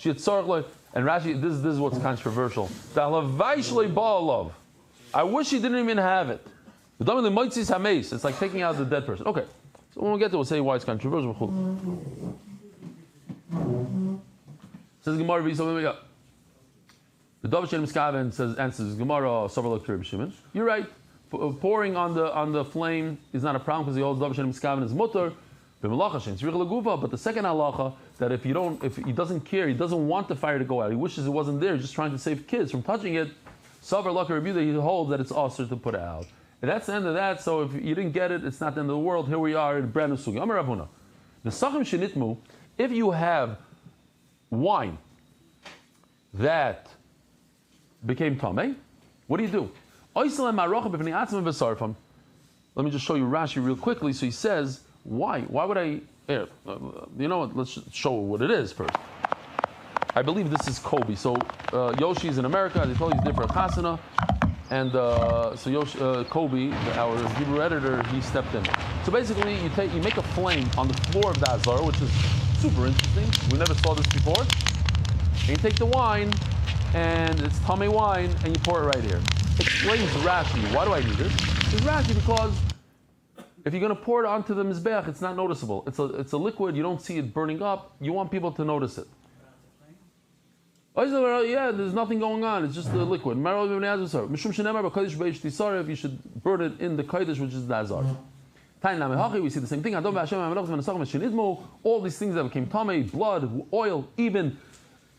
And Rashi, this is what's controversial. I wish he didn't even have it. It's like taking out the dead person. Okay, so when we get to it, we'll say why it's controversial. Says Gemara, the davar shein miskaven answers Gemara, Savar Reb Shimon. You're right. Pouring on the flame is not a problem because the old davar shein miskaven is mutter. But the second halacha that if he doesn't care, he doesn't want the fire to go out, he wishes it wasn't there, he's just trying to save kids from touching it. Savar Reb Shimon, he holds that it's aser to put it out. And that's the end of that. So if you didn't get it, it's not the end of the world. Here we are in brand new sugi. Amar Ravuna. The Zevachim shenitmu, if you have wine that became tamei, what do you do? Let me just show you Rashi real quickly. So he says, why? Why would I? Here, you know what? Let's show what it is first. I believe this is Kobe. So Yoshi is in America. They told you he's different chasana. And so Kobe, our Hebrew editor, he stepped in. So basically, you make a flame on the floor of the Azara, which is super interesting. We never saw this before. And you take the wine, and it's tamei wine, and you pour it right here. Explains Rashi. Why do I need this? It's Rashi because If you're going to pour it onto the mizbeach, it's not noticeable. It's a liquid. You don't see it burning up. You want people to notice it. Yeah, there's nothing going on. It's just the liquid. You should burn it in the kodesh, which is the azar. We see the same thing. All these things that became tamei, blood, oil, even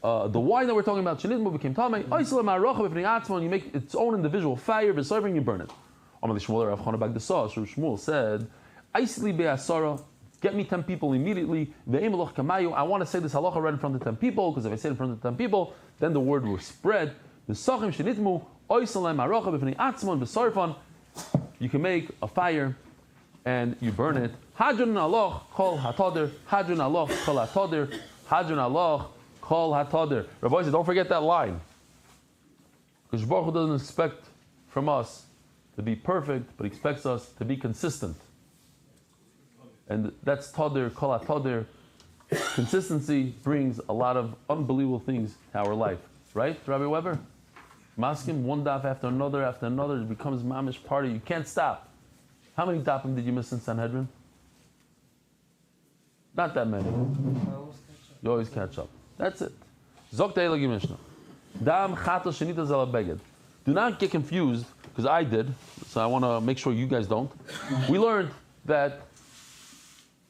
the wine that we're talking about, shenizmu, became tamei. You make its own individual fire, and you burn it. Shmuel said, get me 10 people immediately. I want to say this halacha right in front of 10 people, because if I say it in front of 10 people, then the word will spread. You can make a fire and you burn it. Hadran aloch kol hatader. Hadran aloch kol hatader. Hadran aloch kol hatader. Rabbi said, don't forget that line. Because Baruch Hu doesn't expect from us to be perfect, but he expects us to be consistent. And that's tader, kol hatader. Consistency brings a lot of unbelievable things to our life. Right, Rabbi Weber? Maskim, one daf after another, it becomes mamish party. You can't stop. How many dafim did you miss in Sanhedrin? Not that many. You always catch up. That's it. Zok Te'elagi Mishnah. Dam chatos shenita zal beged. Do not get confused, because I did, so I want to make sure you guys don't. We learned that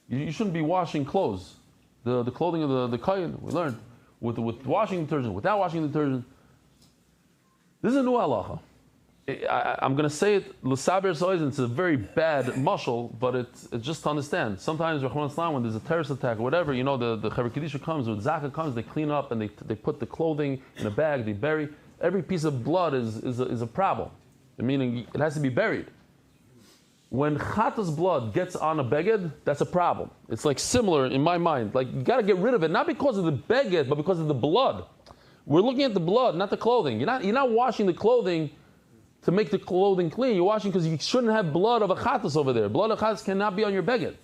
you shouldn't be washing clothes. The clothing of the kohen, we learned, with washing detergent, without washing detergent. This is a new halacha. I'm going to say it, l'saber soiz, it's a very bad mashal, but it's just to understand. Sometimes, when there's a terrorist attack or whatever, the Chaver Kedisha comes, or Zaka comes, they clean up and they put the clothing in a bag, they bury. Every piece of blood is a problem, meaning it has to be buried. When Chata's blood gets on a beged, that's a problem. It's like similar in my mind. Like, you got to get rid of it, not because of the beged, but because of the blood. We're looking at the blood, not the clothing. You're not washing the clothing to make the clothing clean. You're washing because you shouldn't have blood of a chatas over there. Blood of chatas cannot be on your beged.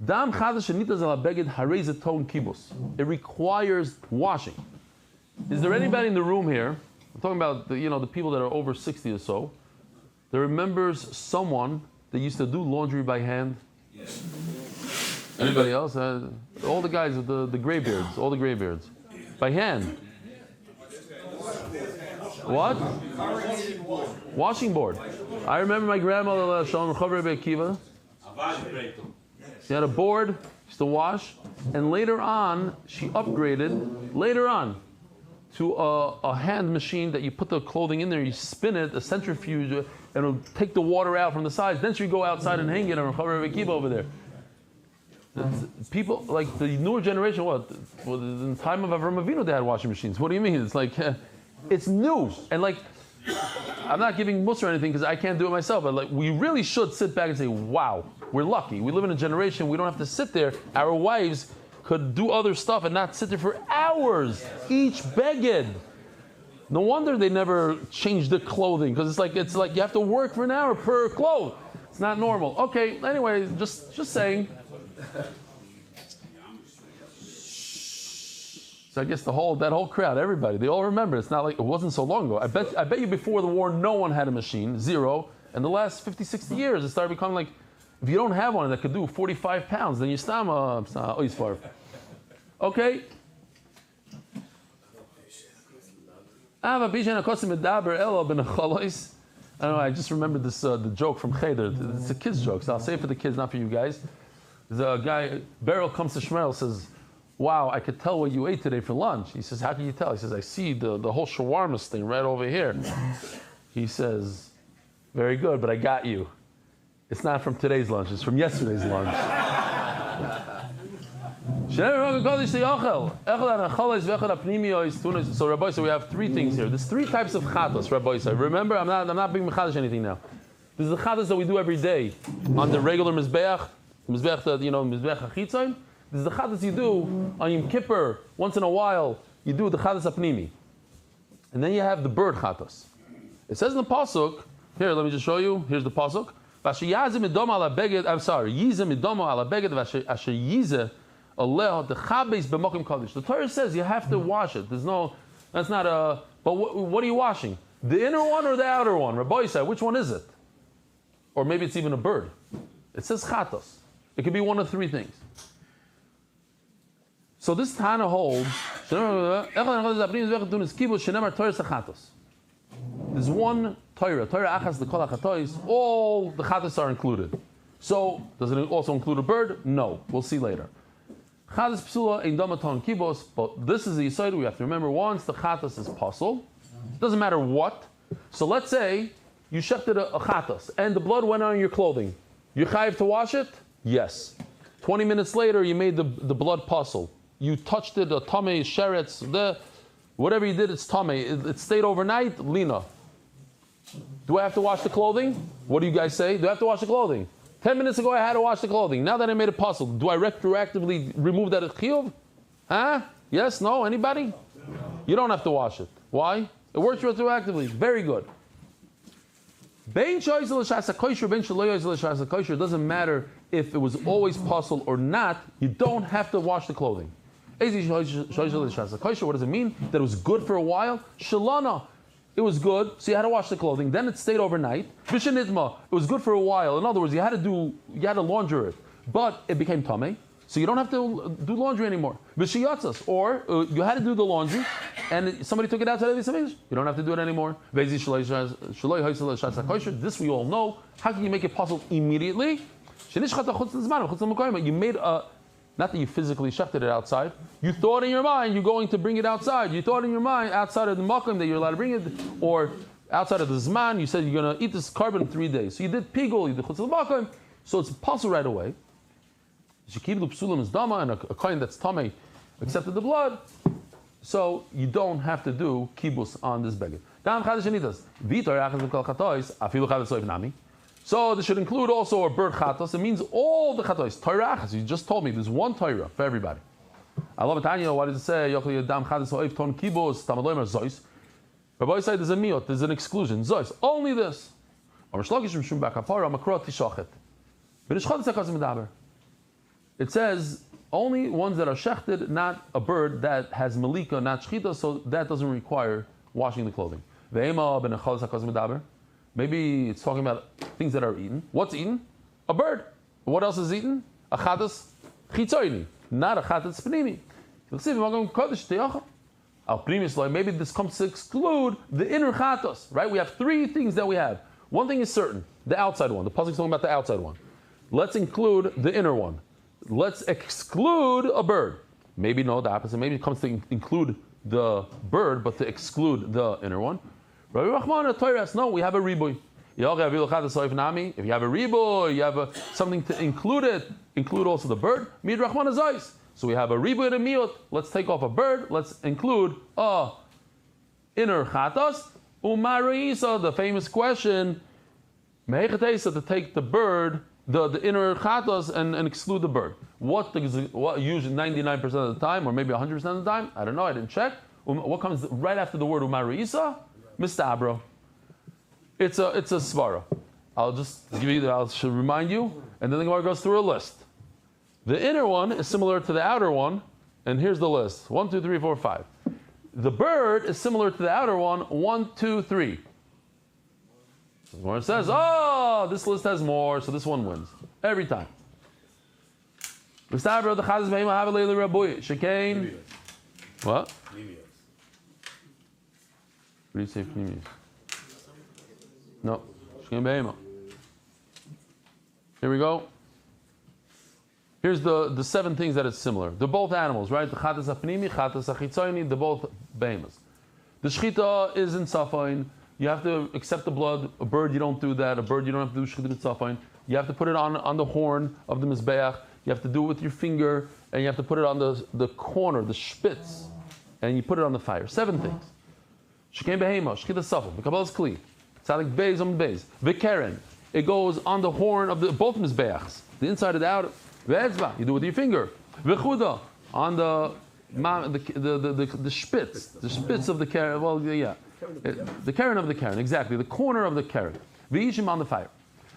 Dam chatas shenitas ala beged harei zeton kibus. It requires washing. Is there anybody in the room here? I'm talking about the people that are over 60 or so, that remembers someone that used to do laundry by hand? Yes. Anybody else? All the guys with the gray beards. All the gray beards. By hand. What? Washing board. I remember my grandmother, Shalom Chaver Be'Kiva. She had a board, used to wash, and later on, she upgraded, to a hand machine that you put the clothing in there, you spin it, a centrifuge, and it'll take the water out from the sides. Then she go outside and hang it on Chaver Be'Kiva over there. People, like the newer generation, in the time of Avram Avinu, they had washing machines. What do you mean? It's like... It's new, and I'm not giving mussar or anything because I can't do it myself, but we really should sit back and say, wow, we're lucky. We live in a generation, we don't have to sit there. Our wives could do other stuff and not sit there for hours, each beged. No wonder they never changed the clothing, because it's like you have to work for an hour per clothes. It's not normal. Okay, anyway, just saying. So I guess that whole crowd, everybody, they all remember. It's not like it wasn't so long ago. I bet you before the war, no one had a machine, zero. And the last 50, 60 years, it started becoming like, if you don't have one that could do 45 pounds, then you stama. Okay. I don't know, I just remembered this the joke from Cheder. It's a kid's joke, so I'll say it for the kids, not for you guys. There's a guy, Beryl comes to Shmuel, says, wow, I could tell what you ate today for lunch. He says, how can you tell? He says, I see the whole shawarma thing right over here. He says, very good, but I got you. It's not from today's lunch, it's from yesterday's lunch. So Rabbi, so we have three things here. There's three types of chatos, Rabbi. So remember, I'm not being mechadish anything now. There's the chatos that we do every day on the regular mizbeach, mizbeach hachitzon. This is the chatas you do on Yom Kippur. Once in a while, you do the chatas apnimi. And then you have the bird chatas. It says in the pasuk, here, let me just show you. Here's the pasuk. I'm sorry. The Torah says you have to wash it. That's not a, but what are you washing? The inner one or the outer one? Rabbi said, which one is it? or maybe it's even a bird. It says chatos. It could be one of three things. So this Tana holds, there's one Torah achas l'kol hachatois, all the chatos are included. So, does it also include a bird? No. We'll see later. Chatas psula ein damaton kibos, but this is the yisod we have to remember. Once the chatas is pasul, it doesn't matter what. So let's say you shechted a chatas and the blood went on your clothing. You chayiv to wash it? Yes. 20 minutes later, you made the blood pasul. You touched it, a tamei, sheretz, whatever you did, it's tamei. It stayed overnight, lina. Do I have to wash the clothing? What do you guys say? Do I have to wash the clothing? 10 minutes ago I had to wash the clothing. Now that I made it pasul, do I retroactively remove that chiyuv? Huh? Yes? No? Anybody? You don't have to wash it. Why? It works retroactively. Very good. It doesn't matter if it was always pasul or not. You don't have to wash the clothing. What does it mean? That it was good for a while? Shalana. It was good, so you had to wash the clothing. Then it stayed overnight. Vishanidma. It was good for a while. In other words, you had to launder it, but it became tamei, so you don't have to do laundry anymore. Vishayatzas, or you had to do the laundry, and somebody took it outside of the you don't have to do it anymore. This we all know. How can you make it possible immediately? You made a. Not that you physically shechted it outside. You thought in your mind you're going to bring it outside. You thought in your mind outside of the makom that you're allowed to bring it, or outside of the zman, you said you're going to eat this carbon in 3 days. So you did pigul, you did chutz makom, so it's possible right away. Shekiblu psulim is dama, and a coin that's tamei accepted the blood, so you don't have to do kibus on this beged. So this should include also a bird chatos. It means all the chatos. Torah achas. You just told me there's one Torah for everybody. I love it. Tanya, what does it say? Yochli adam chatos oif ton kibos tamaloymer zois. Rabbi said there's a miot. There's an exclusion. Zois. Only this. It says only ones that are shechted, not a bird that has malika, not shchita, so that doesn't require washing the clothing. Maybe it's talking about things that are eaten. What's eaten? A bird. What else is eaten? A chatas chitzoini, not a chatas pnimi. Maybe this comes to exclude the inner chatas, right? We have three things that we have. One thing is certain, the outside one. The pasuk is talking about the outside one. Let's include the inner one. Let's exclude a bird. Maybe no, the opposite. Maybe it comes to include the bird, but to exclude the inner one. Rabbi Rahman, no, we have a riboy. If you have a riboy, you have something to include it, include also the bird. Mid Rahman is ice. So we have a riboy and a miot. Let's take off a bird. Let's include a inner chatas. Umarisa, the famous question, to take the bird, the inner chatas and exclude the bird. What usually 99% of the time, or maybe 100% of the time? I don't know. I didn't check. What comes right after the word umarisa? Mistabro. It's a svara. I'll just give you. I should remind you, and then the Gemara goes through a list. The inner one is similar to the outer one, and here's the list: 1, 2, 3, 4, 5. The bird is similar to the outer one: 1, 2, 3. The Gemara says, "Oh, this list has more, so this one wins every time." Mistabro the chazes behema have a leili rabuy shekain. What? What do you say pneumius? No. Here we go. Here's the 7 things that it's similar. They're both animals, right? The chatas apnimi, chatas achitzoni, they're both behemoths. The shchita is in safain. You have to accept the blood. A bird, you don't do that. A bird, you don't have to do shchita in safain. You have to put it on the horn of the mizbeach. You have to do it with your finger, and you have to put it on the corner, the spitz, and you put it on the fire. 7 things. Shekain behema, shchita safel, v'kabbalas kli, tzadik beis on beis, v'keren. It goes on the horn of both mizbeachs, the inside and the outer. V'etzba, you do it with your finger. V'chuda, on the spitz, the spitz of the keren. Well, yeah, the keren of the keren, exactly, the corner of the keren. V'yishim on the fire.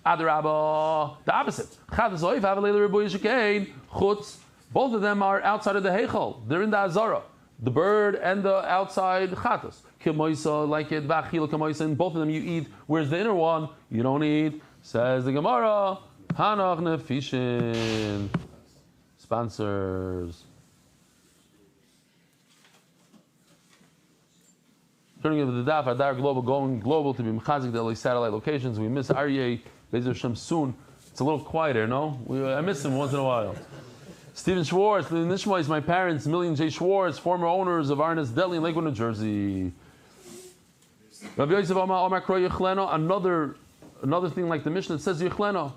Adarabba, the opposite. Chadas oif avalei ribuy shekain chutz. Both of them are outside of the heichal. They're in the azara. The bird and the outside chatas. Kemoisa, like it, vachil kemoisa, and both of them you eat. Whereas the inner one, you don't eat. Says the Gemara, Hanach Nefishin. Sponsors. Turning over the Daf, Hadar Global, going global to be Mechazik, the satellite locations. We miss Ariel, Bezer Hashem soon. It's a little quieter, no? I miss him once in a while. Stephen Schwartz, Nishma is my parents, Million J. Schwartz, former owners of Arnes Deli in Lakewood, New Jersey. Rabbi Yosef Amar Kro Yechleno, another thing like the Mishnah, it says Yechleno.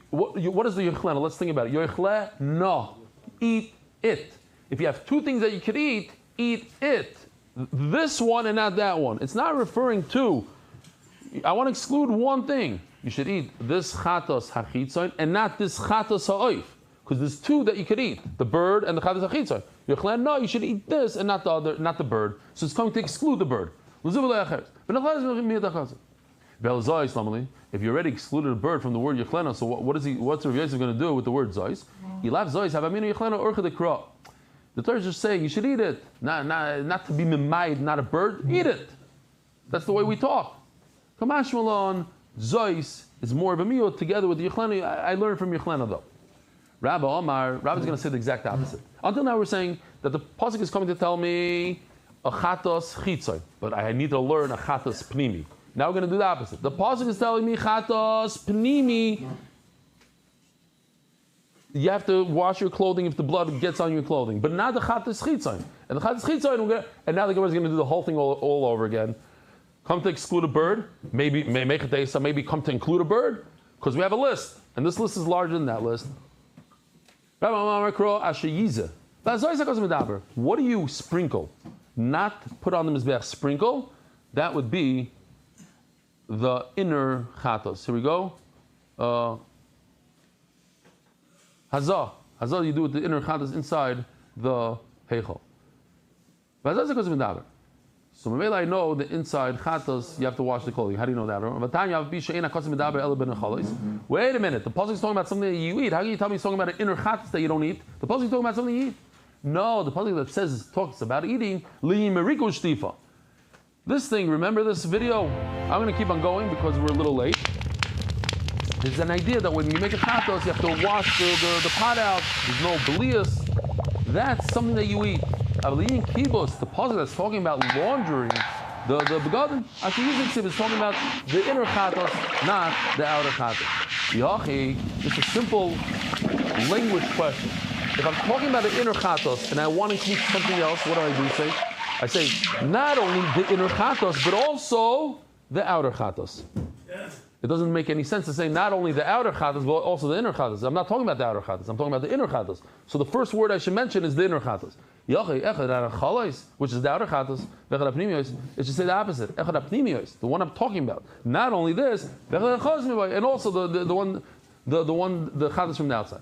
What is the Yechleno? Let's think about it. Yechle, no. Eat it. If you have two things that you could eat it. This one and not that one. It's not referring to, I want to exclude one thing. You should eat this chatos hachitzoin and not this chatos ha'oif. Because there's two that you could eat, the bird and the chatos hachitzoin. Yechle, no, you should eat this and not the other, not the bird. So it's going to exclude the bird. If you already excluded a bird from the word yechleno, so what's Rav Yosef going to do with the word zois? The Torah is just saying you should eat it, not to be mimayed, not a bird. Eat it. That's the way we talk. Kamash Malon, zois is more of a meal together with yechleno. I learned from yechleno though. Rabbi is going to say the exact opposite. Until now we're saying that the pasuk is coming to tell me a chatos chitzoy, but I need to learn a chatos pnimi. Now we're going to do the opposite. The pasuk is telling me chatos pnimi. You have to wash your clothing if the blood gets on your clothing, but not the chatos chitzoy. And the chatos chitzoy, and now the Gemara is going to do the whole thing all over again. Come to exclude a bird, maybe make a desa, maybe come to include a bird, because we have a list, and this list is larger than that list. What do you sprinkle? Not put on the mizbeach, sprinkle. That would be the inner chatos. Here we go. Hazah. Hazah you do with the inner chatos inside the heichal. So maybe I know the inside chatos you have to wash the clothing. How do you know that? Wait a minute. The pasuk is talking about something that you eat. How can you tell me it's talking about an inner chatos that you don't eat? The pasuk is talking about something you eat. No, the pasuk that talks about eating li meriko shtifa. This thing, remember this video? I'm going to keep on going because we're a little late. There's an idea that when you make a chatos, you have to wash the pot out. There's no belias. That's something that you eat. Avliyin kibos, the pasuk that's talking about laundering, the begadim, Ashiyizik is talking about the inner chatos, not the outer chatos. Yachi, it's a simple language question. If I'm talking about the inner chatos and I want to include something else, what do I do? I say not only the inner chatos, but also the outer chatos. It doesn't make any sense to say not only the outer chatos, but also the inner chatos. I'm not talking about the outer chatos. I'm talking about the inner chatos. So the first word I should mention is the inner chatos. Which is the outer chatos. It should say the opposite. The one I'm talking about. Not only this, and also the one chatos from the outside.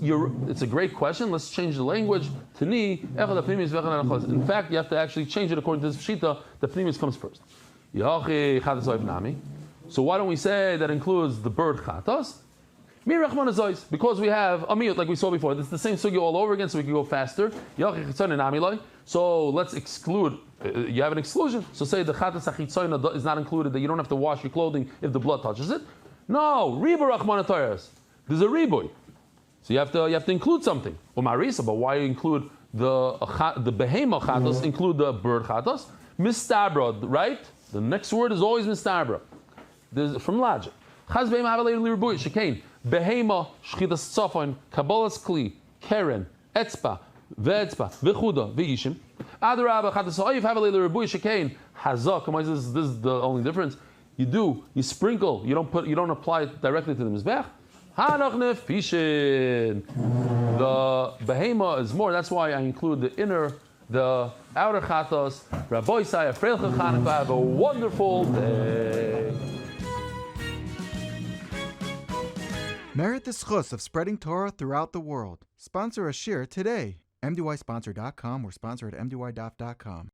It's a great question. Let's change the language to ni. In fact, you have to actually change it according to this pshita. The pnimis comes first. So why don't we say that includes the bird chatos? Because we have a miyut like we saw before. It's the same sugya all over again, so we can go faster. So let's exclude. You have an exclusion. So say the chatos achitzoyna is not included. That you don't have to wash your clothing if the blood touches it. No, ribu rachman atayras. There's a riboy. So you have to include something. But why include the behema chatos? Include the bird chatos. Mistabra, right? The next word is always mistabra. There's from logic. Chaz behema havalei liribuy shekain behema shchitas tzafon kabbalas kli keren etzpa ve'etzpa vechuda ve'ishim adarabba chatas ha'oif havalei liribuy shekain hazak. This is the only difference. You sprinkle. You don't apply it directly to the mizbech. Hanach nefishin. The behema is more. That's why I include the outer chatos. Rabbi Isai, Freilcha Chanukah. Have a wonderful day. Merit the schus of spreading Torah throughout the world. Sponsor a shir today. MDYsponsor.com or sponsor at MDYDaf.com.